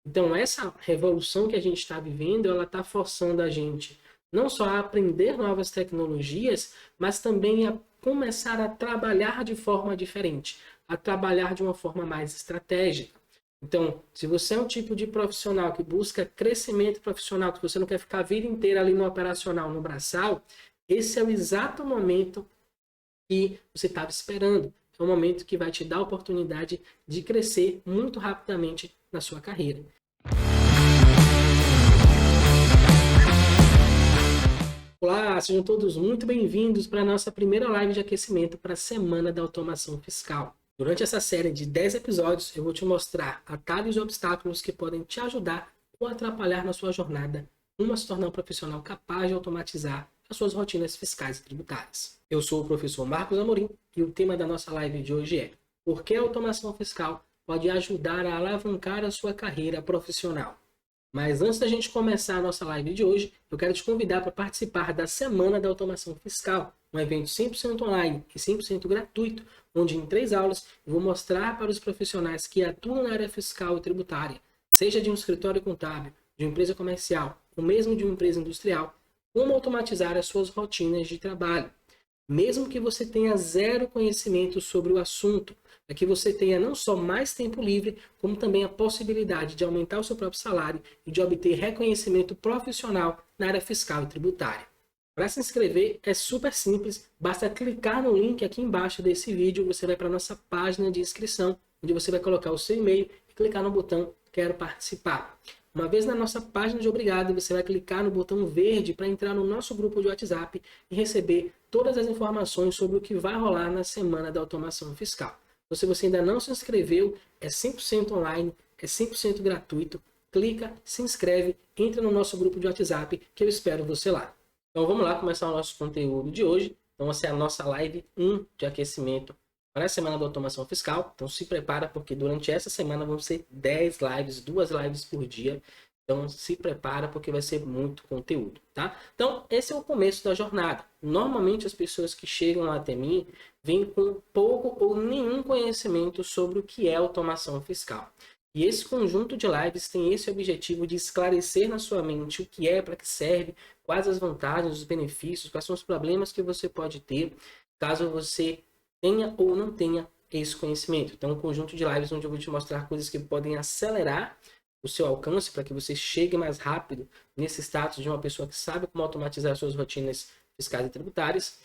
Então, essa revolução que a gente está vivendo, ela está forçando a gente não só a aprender novas tecnologias, mas também a começar a trabalhar de forma diferente, a trabalhar de uma forma mais estratégica. Então, se você é um tipo de profissional que busca crescimento profissional, que você não quer ficar a vida inteira ali no operacional, no braçal, esse é o exato momento que você estava esperando. É um momento que vai te dar a oportunidade de crescer muito rapidamente na sua carreira. Olá, sejam todos muito bem-vindos para a nossa primeira live de aquecimento para a Semana da Automação Fiscal. Durante essa série de 10 episódios, eu vou te mostrar atalhos e obstáculos que podem te ajudar ou atrapalhar na sua jornada rumo a se tornar um profissional capaz de automatizar as suas rotinas fiscais e tributárias. Eu sou o professor Marcos Amorim e o tema da nossa live de hoje é: por que a automação fiscal pode ajudar a alavancar a sua carreira profissional? Mas antes da gente começar a nossa live de hoje, eu quero te convidar para participar da Semana da Automação Fiscal, um evento 100% online e 100% gratuito, onde em 3 aulas eu vou mostrar para os profissionais que atuam na área fiscal e tributária, seja de um escritório contábil, de uma empresa comercial ou mesmo de uma empresa industrial, como automatizar as suas rotinas de trabalho. Mesmo que você tenha zero conhecimento sobre o assunto, é que você tenha não só mais tempo livre, como também a possibilidade de aumentar o seu próprio salário e de obter reconhecimento profissional na área fiscal e tributária. Para se inscrever é super simples, basta clicar no link aqui embaixo desse vídeo, você vai para a nossa página de inscrição, onde você vai colocar o seu e-mail e clicar no botão Quero Participar. Uma vez na nossa página de Obrigado, você vai clicar no botão verde para entrar no nosso grupo de WhatsApp e receber todas as informações sobre o que vai rolar na Semana da Automação Fiscal. Então, se você ainda não se inscreveu, é 100% online, é 100% gratuito. Clica, se inscreve, entra no nosso grupo de WhatsApp que eu espero você lá. Então vamos lá começar o nosso conteúdo de hoje. Então essa é a nossa live 1 de aquecimento para a Semana da Automação Fiscal. Então se prepara porque durante essa semana vão ser 10 lives, 2 lives por dia. Então se prepara porque vai ser muito conteúdo, tá? Então esse é o começo da jornada. Normalmente as pessoas que chegam até mim vêm com pouco ou nenhum conhecimento sobre o que é automação fiscal. E esse conjunto de lives tem esse objetivo de esclarecer na sua mente o que é, para que serve, quais as vantagens, os benefícios, quais são os problemas que você pode ter caso você tenha ou não tenha esse conhecimento. Então, um conjunto de lives onde eu vou te mostrar coisas que podem acelerar o seu alcance para que você chegue mais rápido nesse status de uma pessoa que sabe como automatizar suas rotinas fiscais e tributárias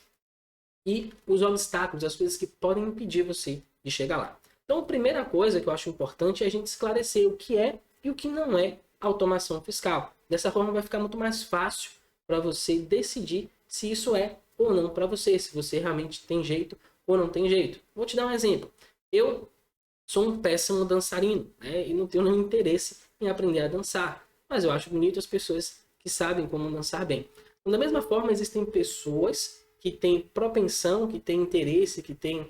e os obstáculos, as coisas que podem impedir você de chegar lá. Então, a primeira coisa que eu acho importante é a gente esclarecer o que é e o que não é automação fiscal. Dessa forma, vai ficar muito mais fácil para você decidir se isso é ou não para você, se você realmente tem jeito ou não tem jeito. Vou te dar um exemplo. Eu sou um péssimo dançarino, né? E não tenho nenhum interesse em aprender a dançar, mas eu acho bonito as pessoas que sabem como dançar bem. Então, da mesma forma, existem pessoas que têm propensão, que têm interesse, que têm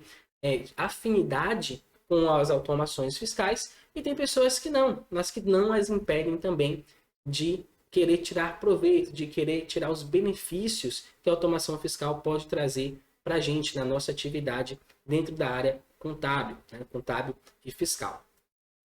afinidade com as automações fiscais, e tem pessoas que não, mas que não as impedem também de querer tirar proveito, de querer tirar os benefícios que a automação fiscal pode trazer para a gente na nossa atividade dentro da área contábil, né? Contábil e fiscal.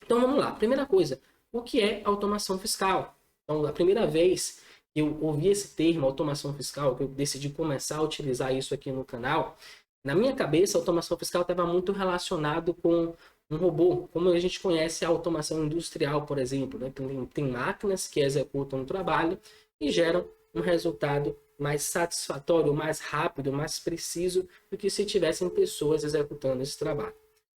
Então vamos lá, primeira coisa, o que é automação fiscal? Então, a primeira vez que eu ouvi esse termo, automação fiscal, que eu decidi começar a utilizar isso aqui no canal, na minha cabeça, a automação fiscal estava muito relacionado com um robô, como a gente conhece a automação industrial, por exemplo, né? Tem máquinas que executam o trabalho e geram um resultado mais satisfatório, mais rápido, mais preciso do que se tivessem pessoas executando esse trabalho.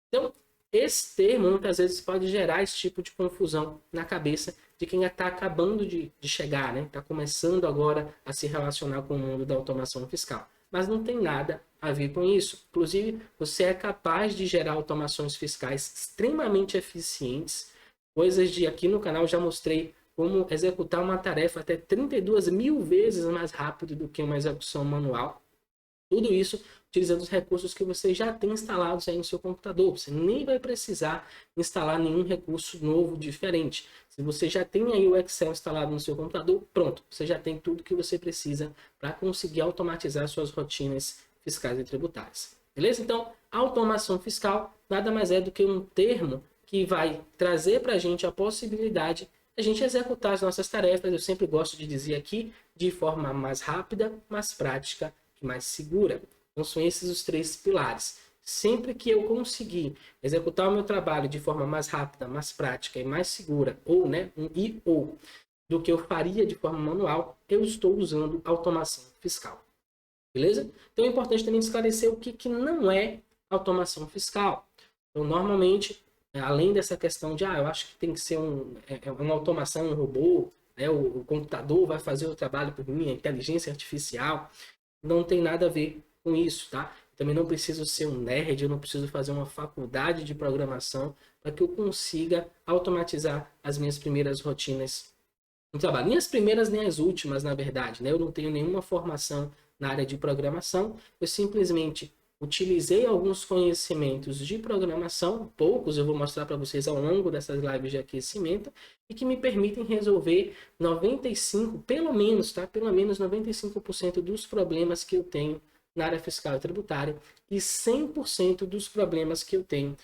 Então, esse termo muitas vezes pode gerar esse tipo de confusão na cabeça de quem está acabando de chegar, né? Está começando agora a se relacionar com o mundo da automação fiscal. Mas não tem nada a ver com isso. Inclusive, você é capaz de gerar automações fiscais extremamente eficientes, coisas de aqui no canal já mostrei como executar uma tarefa até 32.000 vezes mais rápido do que uma execução manual. Tudo isso utilizando os recursos que você já tem instalados aí no seu computador. Você nem vai precisar instalar nenhum recurso novo, diferente. Se você já tem aí o Excel instalado no seu computador, pronto. Você já tem tudo que você precisa para conseguir automatizar suas rotinas fiscais e tributárias. Beleza? Então, automação fiscal nada mais é do que um termo que vai trazer para a gente a possibilidade a gente executar as nossas tarefas, eu sempre gosto de dizer aqui, de forma mais rápida, mais prática e mais segura. Então são esses os 3 pilares. Sempre que eu conseguir executar o meu trabalho de forma mais rápida, mais prática e mais segura, ou, né, ou, do que eu faria de forma manual, eu estou usando automação fiscal. Beleza? Então é importante também esclarecer o que não é automação fiscal. Então, normalmente, além dessa questão de, eu acho que tem que ser uma automação, um robô, né, o computador vai fazer o trabalho por mim, a inteligência artificial, não tem nada a ver com isso, tá? Também não preciso ser um nerd, eu não preciso fazer uma faculdade de programação para que eu consiga automatizar as minhas primeiras rotinas no trabalho. Nem as primeiras, nem as últimas, na verdade, né? Eu não tenho nenhuma formação na área de programação, eu simplesmente utilizei alguns conhecimentos de programação, poucos eu vou mostrar para vocês ao longo dessas lives de aquecimento, e que me permitem resolver 95, pelo menos, tá? Pelo menos 95% dos problemas que eu tenho na área fiscal e tributária e 100% dos problemas que eu tenho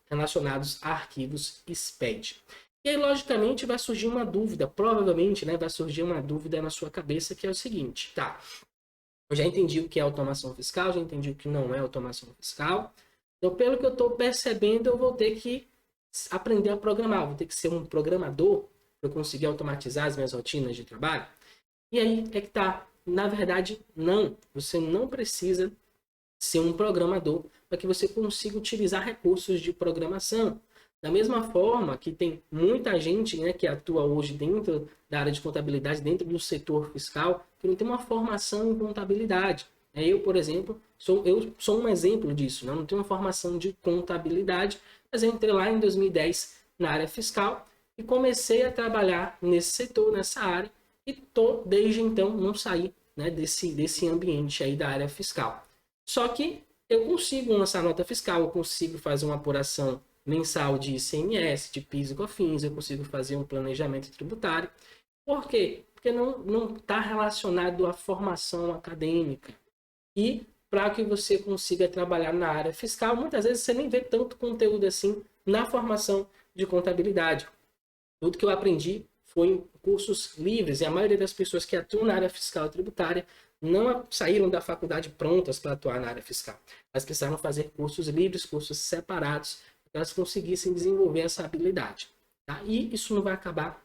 relacionados a arquivos SPED. E aí, logicamente, vai surgir uma dúvida, provavelmente, né, vai surgir uma dúvida na sua cabeça, que é o seguinte, tá, eu já entendi o que é automação fiscal, já entendi o que não é automação fiscal, então, pelo que eu estou percebendo, eu vou ter que aprender a programar, vou ter que ser um programador para eu conseguir automatizar as minhas rotinas de trabalho. E aí é que tá, na verdade, não, você não precisa ser um programador para que você consiga utilizar recursos de programação. Da mesma forma que tem muita gente, né, que atua hoje dentro da área de contabilidade, dentro do setor fiscal, que não tem uma formação em contabilidade. Eu, por exemplo, sou um exemplo disso. Né? Não tenho uma formação de contabilidade, mas eu entrei lá em 2010 na área fiscal e comecei a trabalhar nesse setor, nessa área, e desde então não saí, né, desse ambiente aí da área fiscal. Só que eu consigo lançar nota fiscal, eu consigo fazer uma apuração mensal de ICMS, de PIS e COFINS, eu consigo fazer um planejamento tributário. Por quê? Porque não está relacionado à formação acadêmica. E para que você consiga trabalhar na área fiscal, muitas vezes você nem vê tanto conteúdo assim na formação de contabilidade. Tudo que eu aprendi foi em cursos livres, e a maioria das pessoas que atuam na área fiscal e tributária não saíram da faculdade prontas para atuar na área fiscal. Elas precisaram fazer cursos livres, cursos separados, para que elas conseguissem desenvolver essa habilidade. Tá? E isso não vai acabar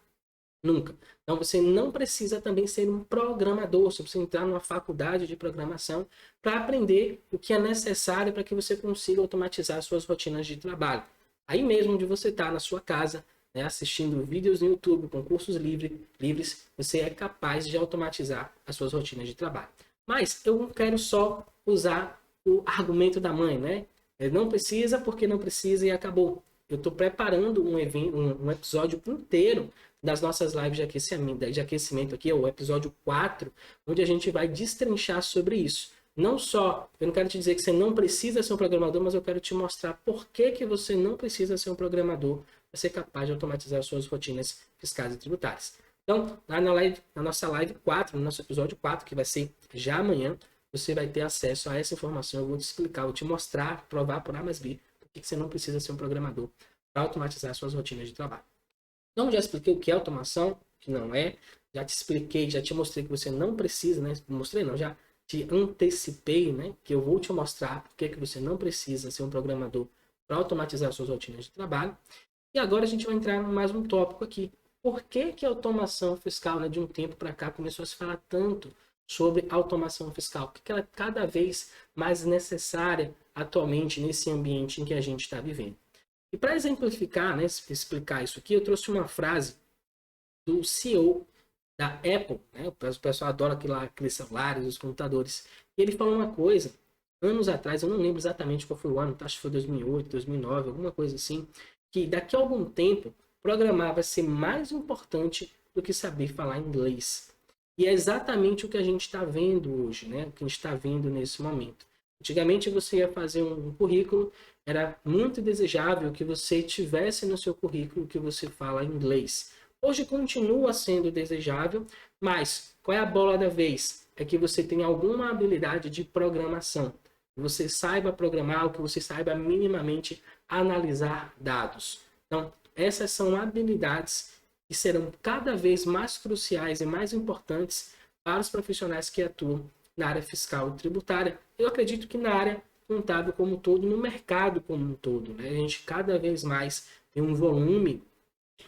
nunca. Então você não precisa também ser um programador, você precisa entrar numa faculdade de programação para aprender o que é necessário para que você consiga automatizar suas rotinas de trabalho. Aí mesmo onde você está, na sua casa, né, assistindo vídeos no YouTube com cursos livres, você é capaz de automatizar as suas rotinas de trabalho. Mas eu não quero só usar o argumento da mãe, né? Não precisa porque não precisa e acabou. Eu estou preparando um episódio inteiro das nossas lives de aquecimento aqui, o episódio 4, onde a gente vai destrinchar sobre isso. Não só, eu não quero te dizer que você não precisa ser um programador, mas eu quero te mostrar por que você não precisa ser um programador para ser capaz de automatizar as suas rotinas fiscais e tributárias. Então, lá na nossa live 4, no nosso episódio 4, que vai ser já amanhã, você vai ter acesso a essa informação. Eu vou te explicar, vou te mostrar, provar por A mais B, por que você não precisa ser um programador para automatizar as suas rotinas de trabalho. Então, já expliquei o que é automação, o que não é. Já te expliquei, já te mostrei que você não precisa, né? Mostrei não, já te antecipei, né? Que eu vou te mostrar por que você não precisa ser um programador para automatizar suas rotinas de trabalho. E agora a gente vai entrar em mais um tópico aqui. Por que a automação fiscal, né, de um tempo para cá, começou a se falar tanto sobre automação fiscal? Porque ela é cada vez mais necessária atualmente nesse ambiente em que a gente está vivendo. E para exemplificar, né, explicar isso aqui, eu trouxe uma frase do CEO da Apple, né? O pessoal adora aqueles celulares, os computadores. E ele falou uma coisa, anos atrás, eu não lembro exatamente qual foi o ano, acho que foi 2008, 2009, alguma coisa assim, que daqui a algum tempo programar vai ser mais importante do que saber falar inglês. E é exatamente o que a gente está vendo hoje, né? O que a gente está vendo nesse momento. Antigamente você ia fazer um currículo, era muito desejável que você tivesse no seu currículo que você fala inglês. Hoje continua sendo desejável, mas qual é a bola da vez? É que você tenha alguma habilidade de programação. Que você saiba programar, ou que você saiba minimamente analisar dados. Então, essas são habilidades que serão cada vez mais cruciais e mais importantes para os profissionais que atuam na área fiscal e tributária. Eu acredito que na área contábil como um todo, no mercado como um todo, né? A gente cada vez mais tem um volume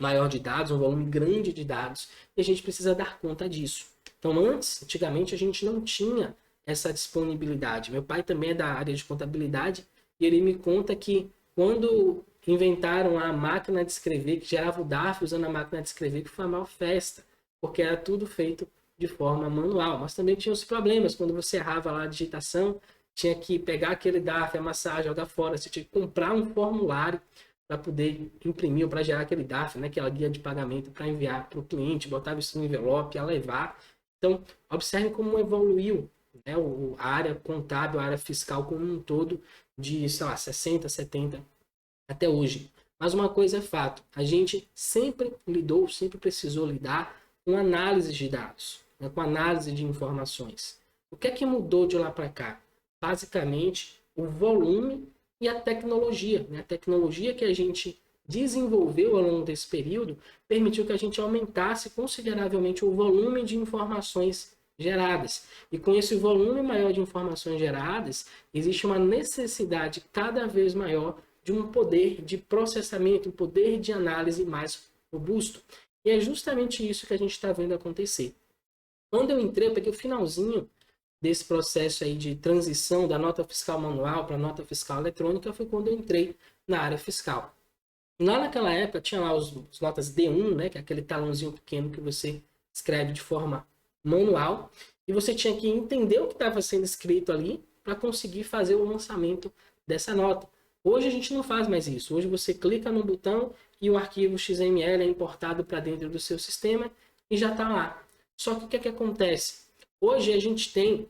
maior de dados, um volume grande de dados, e a gente precisa dar conta disso. Então, antigamente, a gente não tinha essa disponibilidade. Meu pai também é da área de contabilidade, e ele me conta que quando inventaram a máquina de escrever, que gerava o DARF usando a máquina de escrever, que foi a maior festa, porque era tudo feito de forma manual. Mas também tinha os problemas, quando você errava lá a digitação, tinha que pegar aquele DARF, amassar, jogar fora, você tinha que comprar um formulário para poder imprimir ou para gerar aquele DARF, né, aquela guia de pagamento para enviar para o cliente, botava isso no envelope, ia levar. Então, observe como evoluiu, né, a área contábil, a área fiscal como um todo, de, sei lá, 60, 70 até hoje. Mas uma coisa é fato, a gente sempre lidou, sempre precisou lidar com análise de dados, né, com análise de informações. O que é que mudou de lá para cá? Basicamente, o volume e a tecnologia. Né? A tecnologia que a gente desenvolveu ao longo desse período permitiu que a gente aumentasse consideravelmente o volume de informações geradas. E com esse volume maior de informações geradas, existe uma necessidade cada vez maior de um poder de processamento, um poder de análise mais robusto. E é justamente isso que a gente está vendo acontecer. Quando eu entrei, eu peguei o finalzinho desse processo aí de transição da nota fiscal manual para a nota fiscal eletrônica, foi quando eu entrei na área fiscal. Lá naquela época tinha lá os notas D1, né, que é aquele talãozinho pequeno que você escreve de forma manual, e você tinha que entender o que estava sendo escrito ali para conseguir fazer o lançamento dessa nota. Hoje a gente não faz mais isso. Hoje você clica no botão e o arquivo XML é importado para dentro do seu sistema e já está lá. Só que o que é que acontece? Hoje a gente tem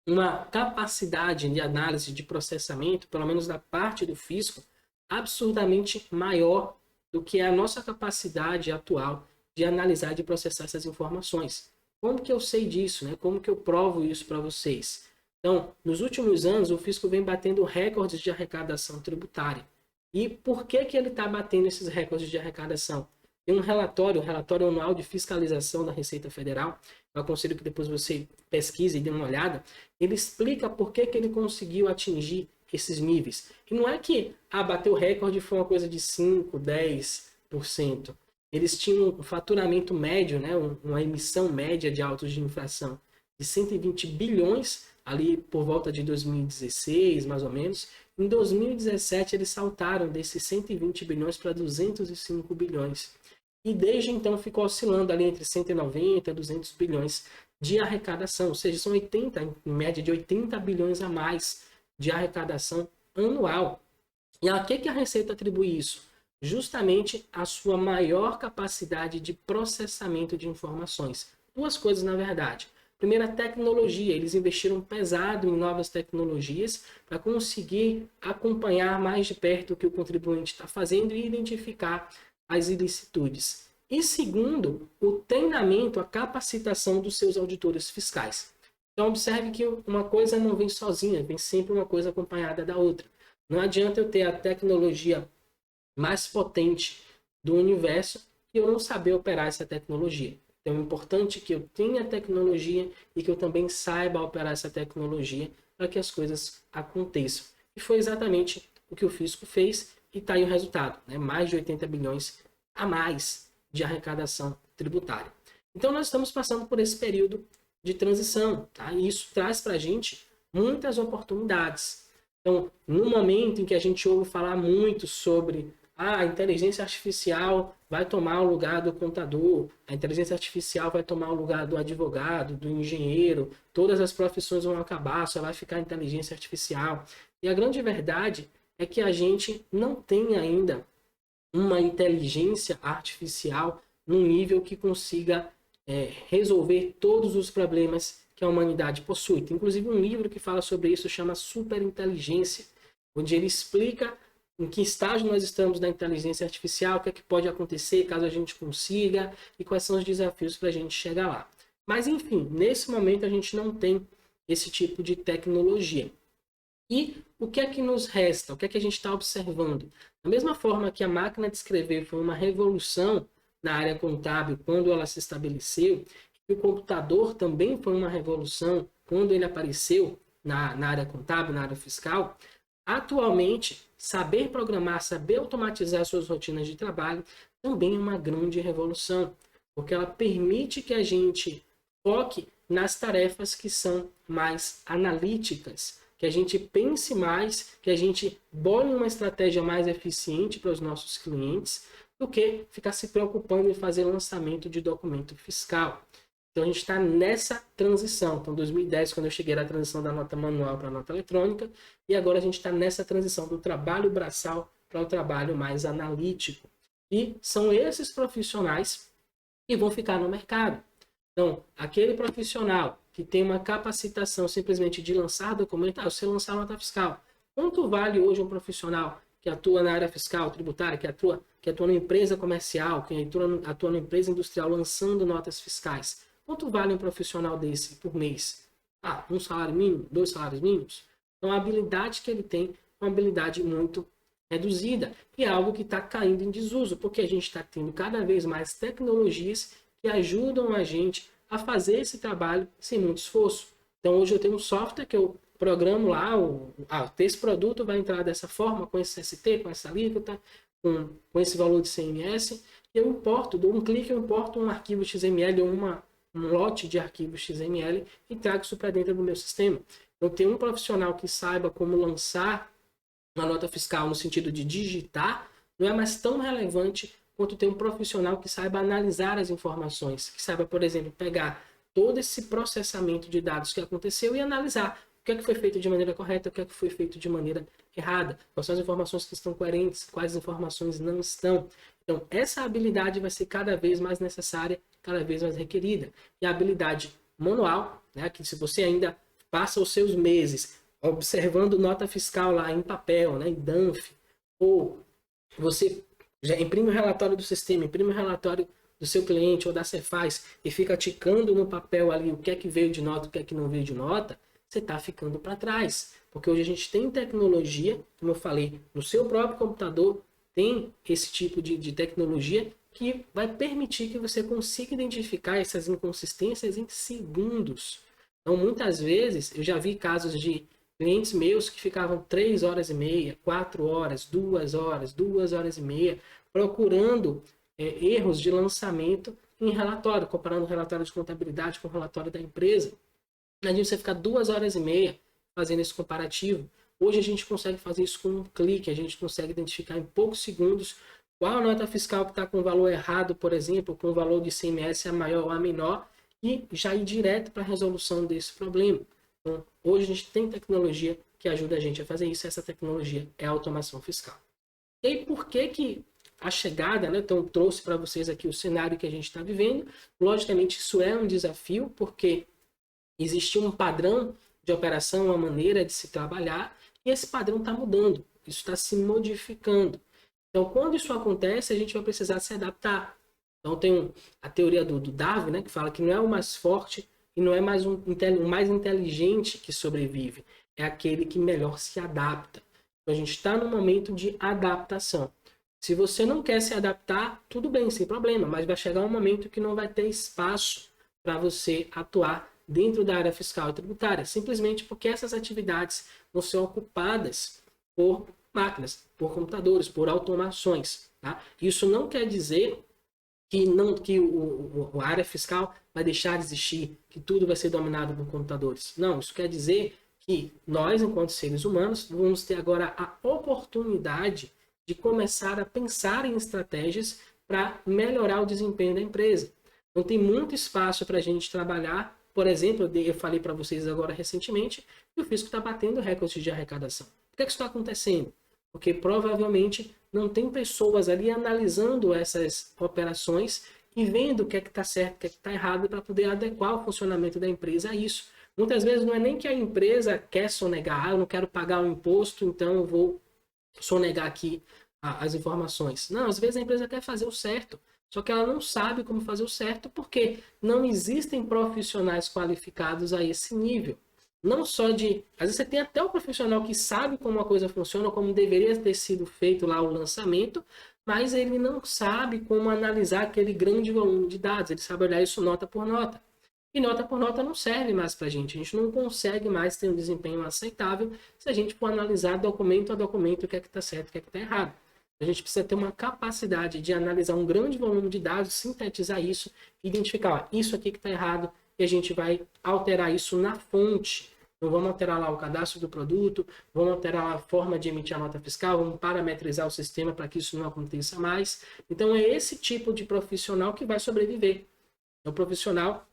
uma capacidade de análise, de processamento, pelo menos da parte do fisco, absurdamente maior do que a nossa capacidade atual de analisar e de processar essas informações. Como que eu sei disso? Né? Como que eu provo isso para vocês? Então, nos últimos anos, o fisco vem batendo recordes de arrecadação tributária. E por que que ele está batendo esses recordes de arrecadação? Tem um relatório, o relatório anual de fiscalização da Receita Federal, eu aconselho que depois você pesquise e dê uma olhada, ele explica por que que ele conseguiu atingir esses níveis. E não é que bater o recorde foi uma coisa de 5, 10%. Eles tinham um faturamento médio, né, uma emissão média de autos de infração de 120 bilhões, ali por volta de 2016, mais ou menos. Em 2017, eles saltaram desses 120 bilhões para 205 bilhões. E desde então ficou oscilando ali entre 190 e 200 bilhões de arrecadação, ou seja, são 80, em média de 80 bilhões a mais de arrecadação anual. E a que a Receita atribui isso? Justamente a sua maior capacidade de processamento de informações. Duas coisas, na verdade. Primeiro, a tecnologia. Eles investiram pesado em novas tecnologias para conseguir acompanhar mais de perto o que o contribuinte está fazendo e identificar as ilicitudes. E segundo, o treinamento, a capacitação dos seus auditores fiscais. Então, observe que uma coisa não vem sozinha, vem sempre uma coisa acompanhada da outra. Não adianta eu ter a tecnologia mais potente do universo e eu não saber operar essa tecnologia. Então, é importante que eu tenha tecnologia e que eu também saiba operar essa tecnologia para que as coisas aconteçam. E foi exatamente o que o fisco fez e está aí o resultado, né? Mais de 80 bilhões a mais de arrecadação tributária. Então, nós estamos passando por esse período de transição, tá? E isso traz para a gente muitas oportunidades. Então, no momento em que a gente ouve falar muito sobre a inteligência artificial vai tomar o lugar do contador, a inteligência artificial vai tomar o lugar do advogado, do engenheiro, todas as profissões vão acabar, só vai ficar a inteligência artificial. E a grande verdade é que a gente não tem ainda uma inteligência artificial num nível que consiga resolver todos os problemas que a humanidade possui. Tem inclusive um livro que fala sobre isso, chama Superinteligência, onde ele explica em que estágio nós estamos da inteligência artificial, o que é que pode acontecer caso a gente consiga e quais são os desafios para a gente chegar lá. Mas enfim, nesse momento a gente não tem esse tipo de tecnologia. E o que é que nos resta? O que é que a gente está observando? Da mesma forma que a máquina de escrever foi uma revolução na área contábil quando ela se estabeleceu, e o computador também foi uma revolução quando ele apareceu na área contábil, na área fiscal. Atualmente, saber programar, saber automatizar suas rotinas de trabalho também é uma grande revolução, porque ela permite que a gente foque nas tarefas que são mais analíticas, que a gente pense mais, que a gente bole uma estratégia mais eficiente para os nossos clientes, do que ficar se preocupando em fazer lançamento de documento fiscal. Então a gente está nessa transição. Então, em 2010, quando eu cheguei, era a transição da nota manual para a nota eletrônica, e agora a gente está nessa transição do trabalho braçal para o trabalho mais analítico. E são esses profissionais que vão ficar no mercado. Então, aquele profissional que tem uma capacitação simplesmente de lançar documento, você lançar nota fiscal. Quanto vale hoje um profissional que atua na área fiscal, tributária, que atua numa empresa comercial, que atua numa empresa industrial lançando notas fiscais? Quanto vale um profissional desse por mês? Um salário mínimo? 2 salários mínimos? Então, a habilidade que ele tem é uma habilidade muito reduzida e é algo que está caindo em desuso, porque a gente está tendo cada vez mais tecnologias que ajudam a gente a fazer esse trabalho sem muito esforço. Então, hoje eu tenho um software que eu programo lá, esse produto vai entrar dessa forma, com esse ST, com essa alíquota, com esse valor de CMS, e eu importo, dou um clique, eu importo um arquivo XML ou um lote de arquivos XML e trago isso para dentro do meu sistema. Então, ter um profissional que saiba como lançar uma nota fiscal no sentido de digitar não é mais tão relevante quanto ter um profissional que saiba analisar as informações, que saiba, por exemplo, pegar todo esse processamento de dados que aconteceu e analisar o que é que foi feito de maneira correta, o que é que foi feito de maneira errada, quais são as informações que estão coerentes, quais informações não estão. Então, essa habilidade vai ser cada vez mais necessária, cada vez mais requerida. E a habilidade manual, né, que se você ainda passa os seus meses observando nota fiscal lá em papel, né, em DANF, ou você já imprime o relatório do sistema, imprime o relatório do seu cliente ou da Cefaz e fica ticando no papel ali o que é que veio de nota, o que é que não veio de nota, você está ficando para trás. Porque hoje a gente tem tecnologia, como eu falei, no seu próprio computador tem esse tipo de tecnologia que vai permitir que você consiga identificar essas inconsistências em segundos. Então, muitas vezes, eu já vi casos de clientes meus que ficavam 3 horas e meia, 4 horas, 2 horas, 2 horas e meia, procurando erros de lançamento em relatório, comparando o relatório de contabilidade com o relatório da empresa. Imagina você ficar 2 horas e meia fazendo esse comparativo. Hoje a gente consegue fazer isso com um clique, a gente consegue identificar em poucos segundos qual a nota fiscal que está com o valor errado, por exemplo, com o valor de ICMS a maior ou a menor, e já ir direto para a resolução desse problema. Então, hoje a gente tem tecnologia que ajuda a gente a fazer isso, essa tecnologia é a automação fiscal. E aí, por que a chegada, né? Então, eu trouxe para vocês aqui o cenário que a gente está vivendo. Logicamente, isso é um desafio, porque existe um padrão de operação, uma maneira de se trabalhar, e esse padrão está mudando, isso está se modificando. Então, quando isso acontece, a gente vai precisar se adaptar. Então, tem a teoria do Darwin, né, que fala que não é o mais forte e não é mais o mais inteligente que sobrevive, é aquele que melhor se adapta. Então, a gente está num momento de adaptação. Se você não quer se adaptar, tudo bem, sem problema, mas vai chegar um momento que não vai ter espaço para você atuar dentro da área fiscal e tributária, simplesmente porque essas atividades vão ser ocupadas por máquinas, por computadores, por automações. Tá? Isso não quer dizer que a área fiscal vai deixar de existir, que tudo vai ser dominado por computadores. Não, isso quer dizer que nós, enquanto seres humanos, vamos ter agora a oportunidade de começar a pensar em estratégias para melhorar o desempenho da empresa. Então tem muito espaço para a gente trabalhar. Por exemplo, eu falei para vocês agora recentemente que o fisco está batendo recorde de arrecadação. Por que isso está acontecendo? Porque provavelmente não tem pessoas ali analisando essas operações e vendo o que é que está certo, o que é que está errado, para poder adequar o funcionamento da empresa a isso. Muitas vezes não é nem que a empresa quer sonegar, eu não quero pagar o imposto, então eu vou sonegar aqui as informações. Não, às vezes a empresa quer fazer o certo, só que ela não sabe como fazer o certo porque não existem profissionais qualificados a esse nível. Não só de... Às vezes você tem até o profissional que sabe como a coisa funciona, como deveria ter sido feito lá o lançamento, mas ele não sabe como analisar aquele grande volume de dados. Ele sabe olhar isso nota por nota. E nota por nota não serve mais para a gente. A gente não consegue mais ter um desempenho aceitável se a gente for analisar documento a documento o que é que está certo e o que é que está errado. A gente precisa ter uma capacidade de analisar um grande volume de dados, sintetizar isso, identificar, ó, isso aqui que está errado, e a gente vai alterar isso na fonte. Então vamos alterar lá o cadastro do produto, vamos alterar lá a forma de emitir a nota fiscal, vamos parametrizar o sistema para que isso não aconteça mais. Então é esse tipo de profissional que vai sobreviver. É o profissional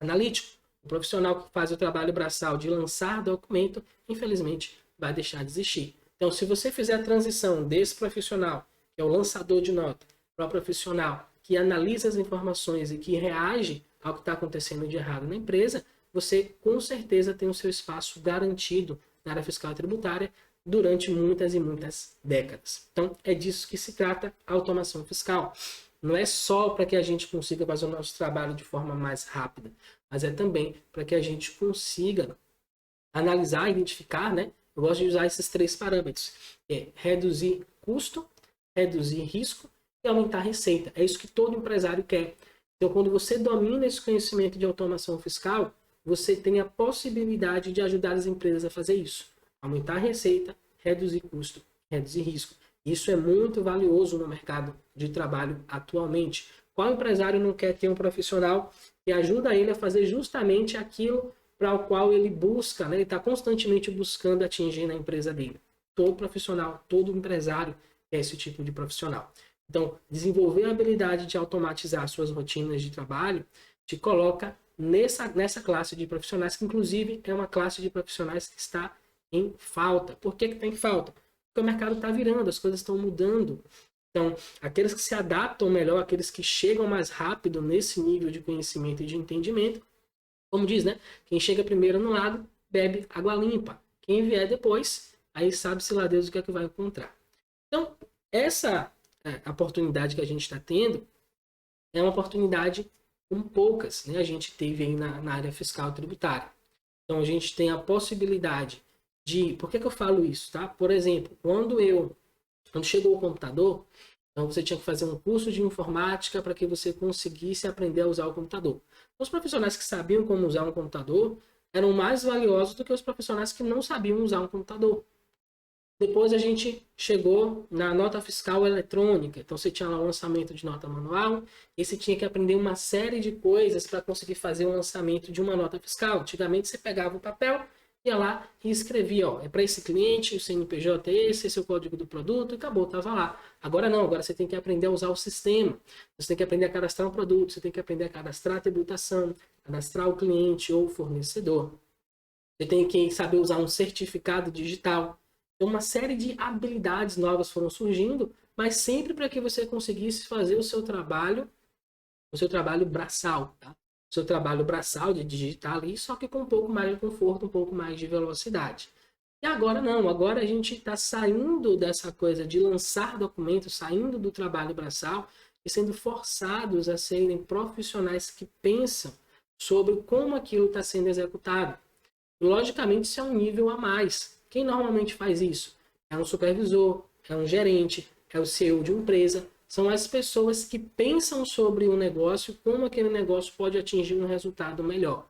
analítico. O profissional que faz o trabalho braçal de lançar documento, infelizmente, vai deixar de existir. Então, se você fizer a transição desse profissional, que é o lançador de nota, para o profissional que analisa as informações e que reage ao que está acontecendo de errado na empresa, você com certeza tem o seu espaço garantido na área fiscal e tributária durante muitas e muitas décadas. Então, é disso que se trata a automação fiscal. Não é só para que a gente consiga fazer o nosso trabalho de forma mais rápida, mas é também para que a gente consiga analisar, identificar, né? Eu gosto de usar esses 3 parâmetros. É reduzir custo, reduzir risco e aumentar a receita. É isso que todo empresário quer. Então, quando você domina esse conhecimento de automação fiscal, você tem a possibilidade de ajudar as empresas a fazer isso. Aumentar a receita, reduzir custo, reduzir risco. Isso é muito valioso no mercado de trabalho atualmente. Qual empresário não quer ter um profissional que ajuda ele a fazer justamente aquilo para o qual ele busca, né? Ele está constantemente buscando atingir na empresa dele. Todo profissional, todo empresário é esse tipo de profissional. Então, desenvolver a habilidade de automatizar suas rotinas de trabalho te coloca nessa classe de profissionais, que inclusive é uma classe de profissionais que está em falta. Por que está em falta? Porque o mercado está virando, as coisas estão mudando. Então, aqueles que se adaptam melhor, aqueles que chegam mais rápido nesse nível de conhecimento e de entendimento, como diz, né? Quem chega primeiro no lago, bebe água limpa. Quem vier depois, aí sabe-se lá Deus o que é que vai encontrar. Então, essa oportunidade que a gente está tendo é uma oportunidade com poucas, né? A gente teve aí na área fiscal e tributária. Então, a gente tem a possibilidade de... Por que eu falo isso, tá? Por exemplo, quando chegou o computador, então você tinha que fazer um curso de informática para que você conseguisse aprender a usar o computador. Os profissionais que sabiam como usar um computador eram mais valiosos do que os profissionais que não sabiam usar um computador. Depois a gente chegou na nota fiscal eletrônica. Então você tinha lá o lançamento de nota manual e você tinha que aprender uma série de coisas para conseguir fazer o lançamento de uma nota fiscal. Antigamente você pegava o papel, ia lá e escrevia, ó, é para esse cliente, o CNPJ é esse é o código do produto, e acabou, estava lá. Agora não, agora você tem que aprender a usar o sistema, você tem que aprender a cadastrar um produto, você tem que aprender a cadastrar a tributação, cadastrar o cliente ou o fornecedor. Você tem que saber usar um certificado digital. Então, uma série de habilidades novas foram surgindo, mas sempre para que você conseguisse fazer o seu trabalho braçal, tá? O seu trabalho braçal de digitar ali, só que com um pouco mais de conforto, um pouco mais de velocidade. E agora não, agora a gente está saindo dessa coisa de lançar documentos, saindo do trabalho braçal e sendo forçados a serem profissionais que pensam sobre como aquilo está sendo executado. Logicamente, isso é um nível a mais. Quem normalmente faz isso? É um supervisor, é um gerente, é o CEO de uma empresa. São as pessoas que pensam sobre o negócio, como aquele negócio pode atingir um resultado melhor.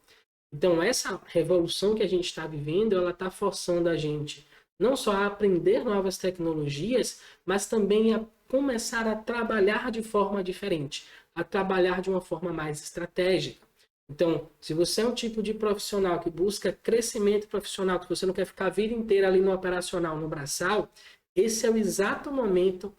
Então, essa revolução que a gente está vivendo, ela está forçando a gente não só a aprender novas tecnologias, mas também a começar a trabalhar de forma diferente, a trabalhar de uma forma mais estratégica. Então, se você é um tipo de profissional que busca crescimento profissional, que você não quer ficar a vida inteira ali no operacional, no braçal, esse é o exato momento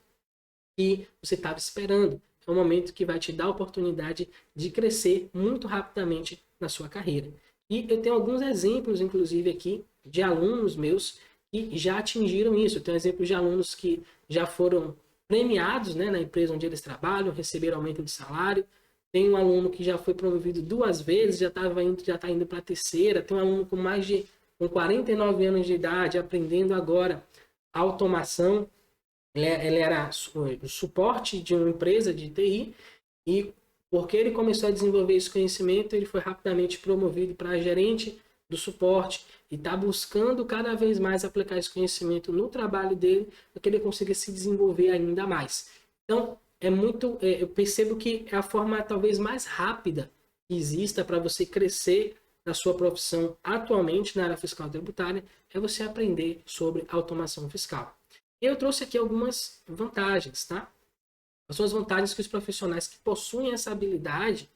que você estava esperando. É um momento que vai te dar a oportunidade de crescer muito rapidamente na sua carreira. E eu tenho alguns exemplos, inclusive, aqui, de alunos meus que já atingiram isso. Eu tenho exemplos de alunos que já foram premiados, né, na empresa onde eles trabalham, receberam aumento de salário. Tem um aluno que já foi promovido 2 vezes, já está indo para a terceira. Tem um aluno com 49 anos de idade, aprendendo agora automação. Ele era o suporte de uma empresa de TI e porque ele começou a desenvolver esse conhecimento, ele foi rapidamente promovido para gerente do suporte e está buscando cada vez mais aplicar esse conhecimento no trabalho dele para que ele consiga se desenvolver ainda mais. Então, eu percebo que é a forma talvez mais rápida que exista para você crescer na sua profissão atualmente na área fiscal tributária, é você aprender sobre automação fiscal. Eu trouxe aqui algumas vantagens, tá? As suas vantagens que os profissionais que possuem essa habilidade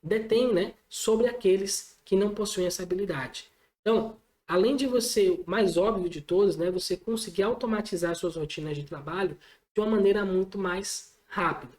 detêm, né, sobre aqueles que não possuem essa habilidade. Então, além de você, o mais óbvio de todos, né, você conseguir automatizar suas rotinas de trabalho de uma maneira muito mais rápida.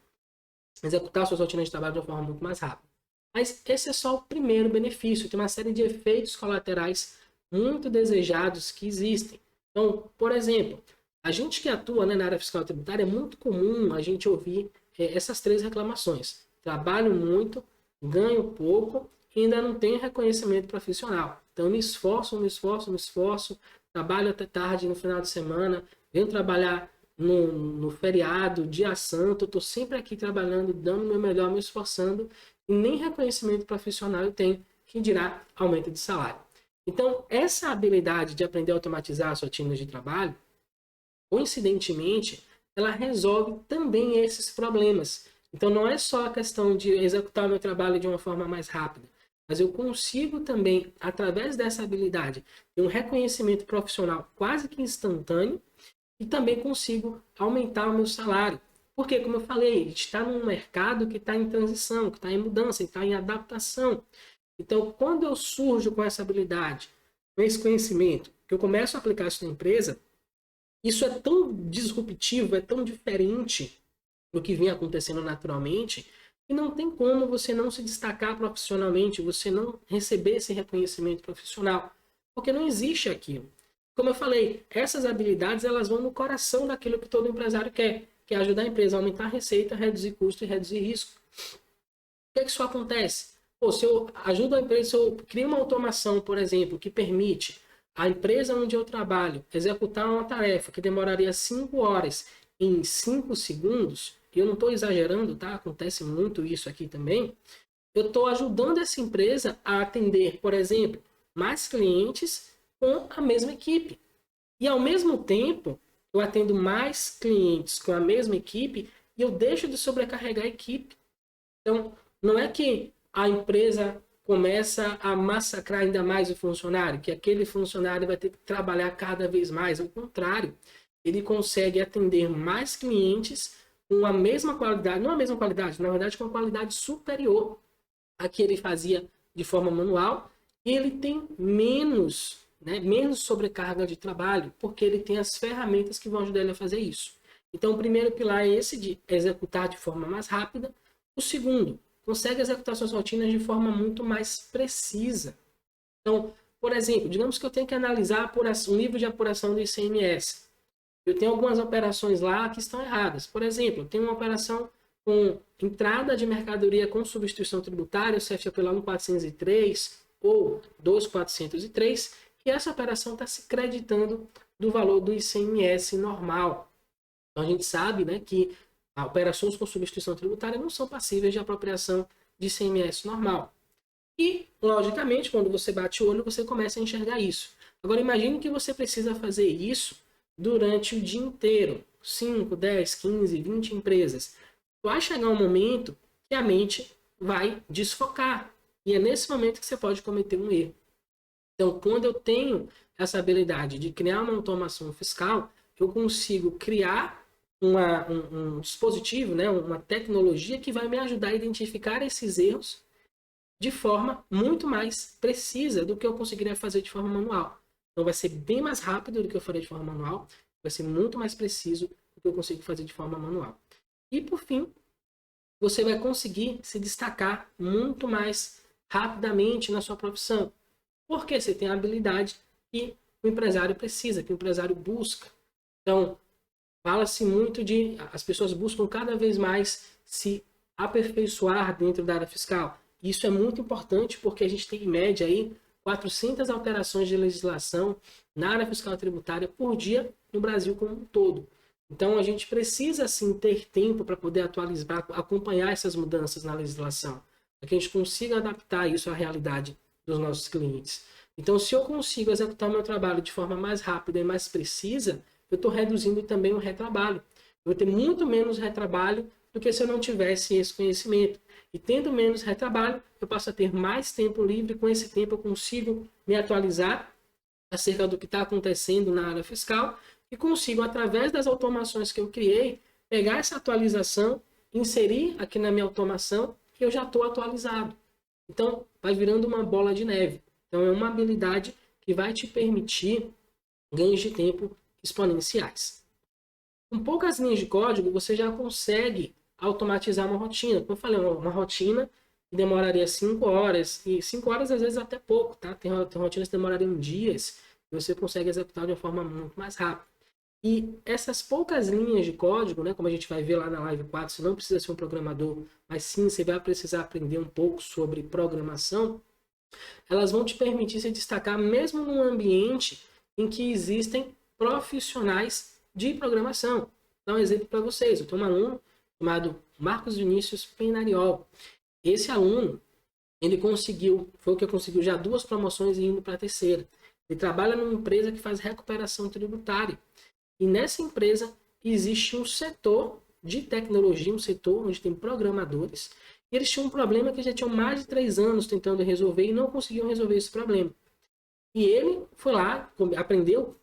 Executar suas rotinas de trabalho de uma forma muito mais rápida. Mas esse é só o primeiro benefício. Tem uma série de efeitos colaterais muito desejados que existem. Então, por exemplo, a gente que atua, né, na área fiscal tributária, é muito comum a gente ouvir essas três reclamações. Trabalho muito, ganho pouco e ainda não tenho reconhecimento profissional. Então, me esforço, trabalho até tarde no final de semana, venho trabalhar no feriado, dia santo, estou sempre aqui trabalhando, dando o meu melhor, me esforçando, e nem reconhecimento profissional eu tenho, que dirá aumento de salário. Então, essa habilidade de aprender a automatizar as rotinas de trabalho, coincidentemente, ela resolve também esses problemas. Então, não é só a questão de executar o meu trabalho de uma forma mais rápida, mas eu consigo também, através dessa habilidade, ter um reconhecimento profissional quase que instantâneo e também consigo aumentar o meu salário. Porque, como eu falei, a gente está num mercado que está em transição, que está em mudança, que está em adaptação. Então, quando eu surjo com essa habilidade, com esse conhecimento, que eu começo a aplicar isso na empresa, isso é tão disruptivo, é tão diferente do que vinha acontecendo naturalmente, que não tem como você não se destacar profissionalmente, você não receber esse reconhecimento profissional, porque não existe aquilo. Como eu falei, essas habilidades elas vão no coração daquilo que todo empresário quer, que é ajudar a empresa a aumentar a receita, reduzir custo e reduzir risco. Por que isso acontece? Pô, se eu ajudo a empresa, se eu crio uma automação, por exemplo, que permite a empresa onde eu trabalho executar uma tarefa que demoraria 5 horas em 5 segundos, e eu não estou exagerando, tá? Acontece muito isso aqui também. Eu estou ajudando essa empresa a atender, por exemplo, mais clientes com a mesma equipe. E ao mesmo tempo, eu atendo mais clientes com a mesma equipe e eu deixo de sobrecarregar a equipe. Então, não é que a empresa começa a massacrar ainda mais o funcionário, que aquele funcionário vai ter que trabalhar cada vez mais. Ao contrário, ele consegue atender mais clientes com a mesma qualidade, não a mesma qualidade, na verdade com uma qualidade superior à que ele fazia de forma manual, e ele tem menos sobrecarga de trabalho, porque ele tem as ferramentas que vão ajudar ele a fazer isso. Então, o primeiro pilar é esse de executar de forma mais rápida. O segundo, consegue executar suas rotinas de forma muito mais precisa. Então, por exemplo, digamos que eu tenho que analisar o nível de apuração do ICMS. Eu tenho algumas operações lá que estão erradas. Por exemplo, eu tenho uma operação com entrada de mercadoria com substituição tributária, o CFAP lá no 403 ou 2403, e essa operação está se creditando do valor do ICMS normal. Então, a gente sabe, né, que operações com substituição tributária não são passíveis de apropriação de ICMS normal. E, logicamente, quando você bate o olho, você começa a enxergar isso. Agora, imagine que você precisa fazer isso durante o dia inteiro. 5, 10, 15, 20 empresas. Vai chegar um momento que a mente vai desfocar. E é nesse momento que você pode cometer um erro. Então, quando eu tenho essa habilidade de criar uma automação fiscal, eu consigo criar um dispositivo, né, uma tecnologia que vai me ajudar a identificar esses erros de forma muito mais precisa do que eu conseguiria fazer de forma manual. Então vai ser bem mais rápido do que eu faria de forma manual, vai ser muito mais preciso do que eu consigo fazer de forma manual. E por fim, você vai conseguir se destacar muito mais rapidamente na sua profissão, porque você tem a habilidade que o empresário precisa, que o empresário busca. Então, fala-se muito de... As pessoas buscam cada vez mais se aperfeiçoar dentro da área fiscal. Isso é muito importante porque a gente tem, em média, aí, 400 alterações de legislação na área fiscal tributária por dia no Brasil como um todo. Então, a gente precisa, sim, ter tempo para poder atualizar, acompanhar essas mudanças na legislação, para que a gente consiga adaptar isso à realidade dos nossos clientes. Então, se eu consigo executar o meu trabalho de forma mais rápida e mais precisa, eu estou reduzindo também o retrabalho. Eu vou ter muito menos retrabalho do que se eu não tivesse esse conhecimento. E tendo menos retrabalho, eu passo a ter mais tempo livre. Com esse tempo eu consigo me atualizar acerca do que está acontecendo na área fiscal e consigo, através das automações que eu criei, pegar essa atualização, inserir aqui na minha automação e eu já estou atualizado. Então, vai virando uma bola de neve. Então, é uma habilidade que vai te permitir ganhos de tempo exponenciais. Com poucas linhas de código, você já consegue automatizar uma rotina. Como eu falei, uma rotina que demoraria 5 horas, e 5 horas às vezes até pouco, tá? Tem rotinas que demorariam dias, e você consegue executar de uma forma muito mais rápida. E essas poucas linhas de código, né, como a gente vai ver lá na live 4, você não precisa ser um programador, mas sim você vai precisar aprender um pouco sobre programação, elas vão te permitir se destacar mesmo num ambiente em que existem profissionais de programação. Vou dar um exemplo para vocês. Eu tenho um aluno chamado Marcos Vinícius Penariol. Esse aluno, ele foi o que conseguiu já 2 promoções e indo para a terceira. Ele trabalha numa empresa que faz recuperação tributária. E nessa empresa existe um setor de tecnologia, um setor onde tem programadores. E eles tinham um problema que já tinham mais de 3 anos tentando resolver e não conseguiam resolver esse problema. E ele foi lá, aprendeu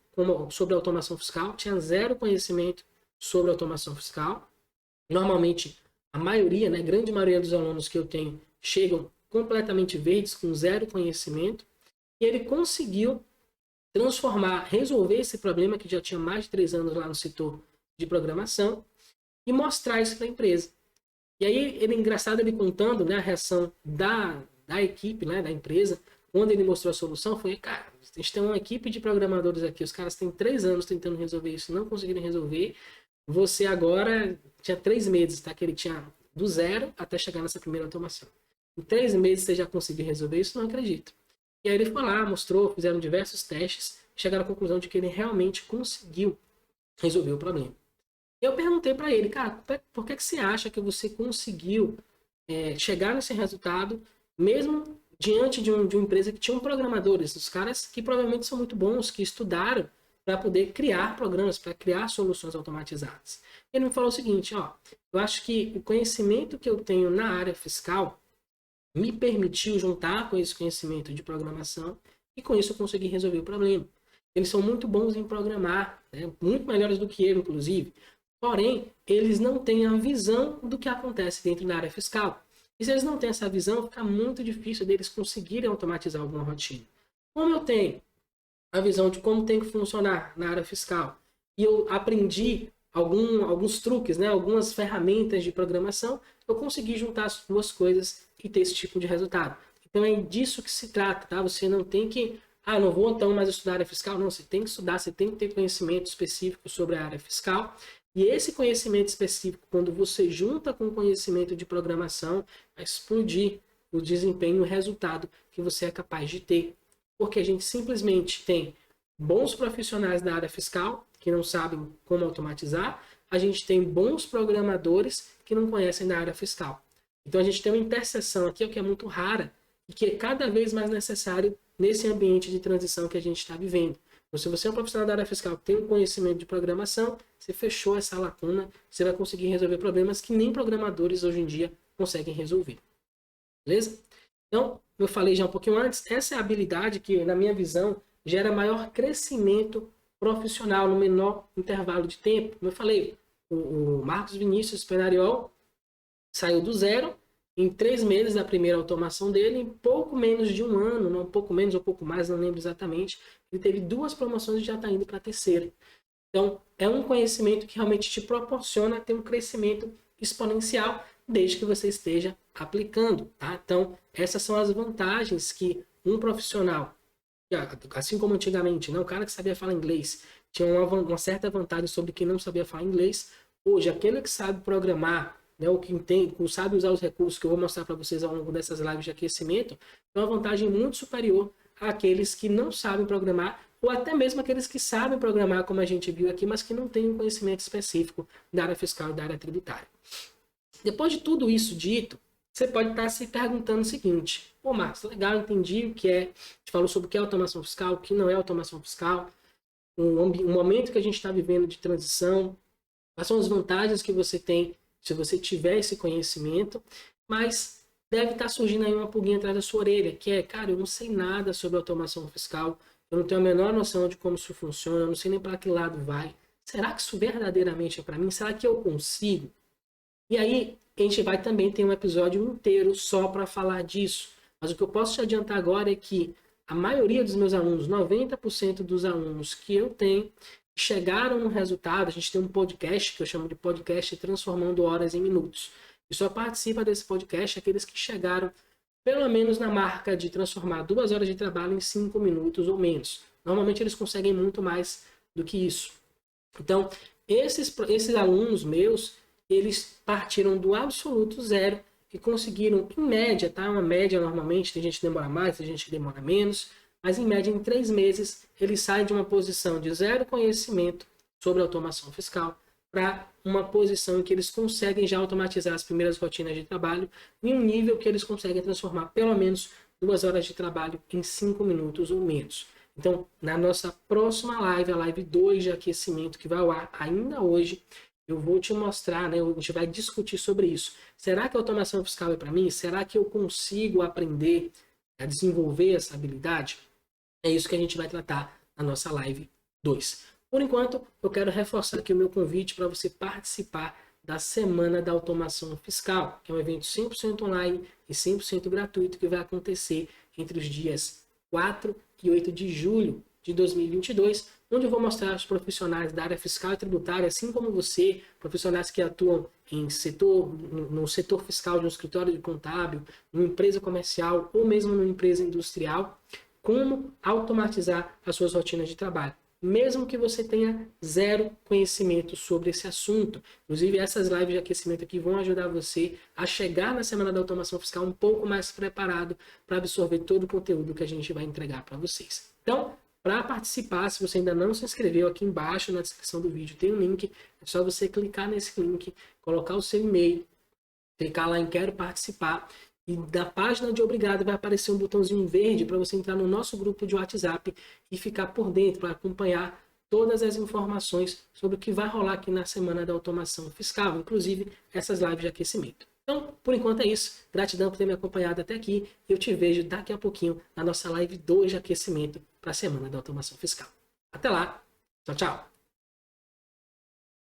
sobre automação fiscal, tinha 0 conhecimento sobre automação fiscal. Normalmente, a maioria, né, grande maioria dos alunos que eu tenho chegam completamente verdes, com 0 conhecimento. E ele conseguiu resolver esse problema que já tinha mais de 3 anos lá no setor de programação e mostrar isso para a empresa. E aí, ele engraçado ele contando, né, a reação da equipe, né, da empresa, quando ele mostrou a solução, foi, cara, a gente tem uma equipe de programadores aqui, os caras têm 3 anos tentando resolver isso, não conseguiram resolver. Você agora tinha 3 meses, tá? Que ele tinha do 0 até chegar nessa primeira automação. Em 3 meses você já conseguiu resolver isso? Não acredito. E aí ele foi lá, mostrou, fizeram diversos testes, chegaram à conclusão de que ele realmente conseguiu resolver o problema. Eu perguntei para ele, cara, por que você acha que você conseguiu chegar nesse resultado, mesmo diante de uma empresa que tinha programadores, os caras que provavelmente são muito bons, que estudaram para poder criar programas, para criar soluções automatizadas. Ele me falou o seguinte, ó, eu acho que o conhecimento que eu tenho na área fiscal me permitiu juntar com esse conhecimento de programação e com isso eu consegui resolver o problema. Eles são muito bons em programar, né? Muito melhores do que eu, inclusive. Porém, eles não têm a visão do que acontece dentro da área fiscal. E se eles não têm essa visão, fica muito difícil deles conseguirem automatizar alguma rotina. Como eu tenho a visão de como tem que funcionar na área fiscal e eu aprendi alguns truques, né, algumas ferramentas de programação, eu consegui juntar as 2 coisas e ter esse tipo de resultado. Então é disso que se trata, tá? Você não tem que, não vou então mais estudar a área fiscal. Não, você tem que estudar, você tem que ter conhecimento específico sobre a área fiscal. E esse conhecimento específico, quando você junta com o conhecimento de programação, vai explodir o desempenho e o resultado que você é capaz de ter. Porque a gente simplesmente tem bons profissionais da área fiscal que não sabem como automatizar, a gente tem bons programadores que não conhecem da área fiscal. Então a gente tem uma interseção aqui, o que é muito rara e que é cada vez mais necessário nesse ambiente de transição que a gente está vivendo. Então, se você é um profissional da área fiscal que tem um conhecimento de programação, você fechou essa lacuna, você vai conseguir resolver problemas que nem programadores hoje em dia conseguem resolver. Beleza? Então, eu falei já um pouquinho antes, essa é a habilidade que, na minha visão, gera maior crescimento profissional no menor intervalo de tempo. Como eu falei, o Marcos Vinícius Penariol saiu do 0 em 3 meses da primeira automação dele, em pouco menos de 1 ano, não, um pouco menos ou pouco mais, não lembro exatamente. Ele teve 2 promoções e já está indo para a terceira. Então, é um conhecimento que realmente te proporciona ter um crescimento exponencial, desde que você esteja aplicando. Tá? Então, essas são as vantagens que um profissional, assim como antigamente, né, o cara que sabia falar inglês tinha uma certa vantagem sobre quem não sabia falar inglês. Hoje, aquele que sabe programar, né, o que sabe usar os recursos que eu vou mostrar para vocês ao longo dessas lives de aquecimento, tem uma vantagem muito superior àqueles que não sabem programar, ou até mesmo aqueles que sabem programar, como a gente viu aqui, mas que não têm um conhecimento específico da área fiscal e da área tributária. Depois de tudo isso dito, você pode estar se perguntando o seguinte: pô, Marcos, legal, entendi o que é, a gente falou sobre o que é automação fiscal, o que não é automação fiscal, um momento que a gente está vivendo de transição, quais são as vantagens que você tem se você tiver esse conhecimento, mas deve estar surgindo aí uma pulguinha atrás da sua orelha, que é, cara, eu não sei nada sobre automação fiscal, eu não tenho a menor noção de como isso funciona, eu não sei nem para que lado vai. Será que isso verdadeiramente é para mim? Será que eu consigo? E aí, a gente vai também ter um episódio inteiro só para falar disso. Mas o que eu posso te adiantar agora é que a maioria dos meus alunos, 90% dos alunos que eu tenho, chegaram no resultado. A gente tem um podcast que eu chamo de podcast Transformando Horas em Minutos. E só participa desse podcast aqueles que chegaram pelo menos na marca de transformar 2 horas de trabalho em 5 minutos ou menos. Normalmente eles conseguem muito mais do que isso. Então, esses alunos meus, eles partiram do absoluto zero e conseguiram, em média, tá? Uma média normalmente, tem gente que demora mais, tem gente que demora menos, mas em média, em 3 meses, eles saem de uma posição de zero conhecimento sobre automação fiscal para uma posição em que eles conseguem já automatizar as primeiras rotinas de trabalho em um nível que eles conseguem transformar pelo menos 2 horas de trabalho em 5 minutos ou menos. Então, na nossa próxima live, a live 2 de aquecimento, que vai ao ar ainda hoje, eu vou te mostrar, né? A gente vai discutir sobre isso. Será que a automação fiscal é para mim? Será que eu consigo aprender a desenvolver essa habilidade? É isso que a gente vai tratar na nossa live 2. Por enquanto, eu quero reforçar aqui o meu convite para você participar da Semana da Automação Fiscal, que é um evento 100% online e 100% gratuito que vai acontecer entre os dias 4 e 8 de julho de 2022, onde eu vou mostrar os profissionais da área fiscal e tributária, assim como você, profissionais que atuam no setor fiscal de um escritório de contábil, numa empresa comercial ou mesmo numa empresa industrial, como automatizar as suas rotinas de trabalho, mesmo que você tenha zero conhecimento sobre esse assunto. Inclusive, essas lives de aquecimento aqui vão ajudar você a chegar na Semana da Automação Fiscal um pouco mais preparado para absorver todo o conteúdo que a gente vai entregar para vocês. Então, para participar, se você ainda não se inscreveu, aqui embaixo na descrição do vídeo tem um link, é só você clicar nesse link, colocar o seu e-mail, clicar lá em Quero Participar, e da página de obrigado vai aparecer um botãozinho verde para você entrar no nosso grupo de WhatsApp e ficar por dentro, para acompanhar todas as informações sobre o que vai rolar aqui na Semana da Automação Fiscal, inclusive essas lives de aquecimento. Então, por enquanto é isso. Gratidão por ter me acompanhado até aqui. Eu te vejo daqui a pouquinho na nossa live 2 de aquecimento para a Semana da Automação Fiscal. Até lá. Tchau, tchau.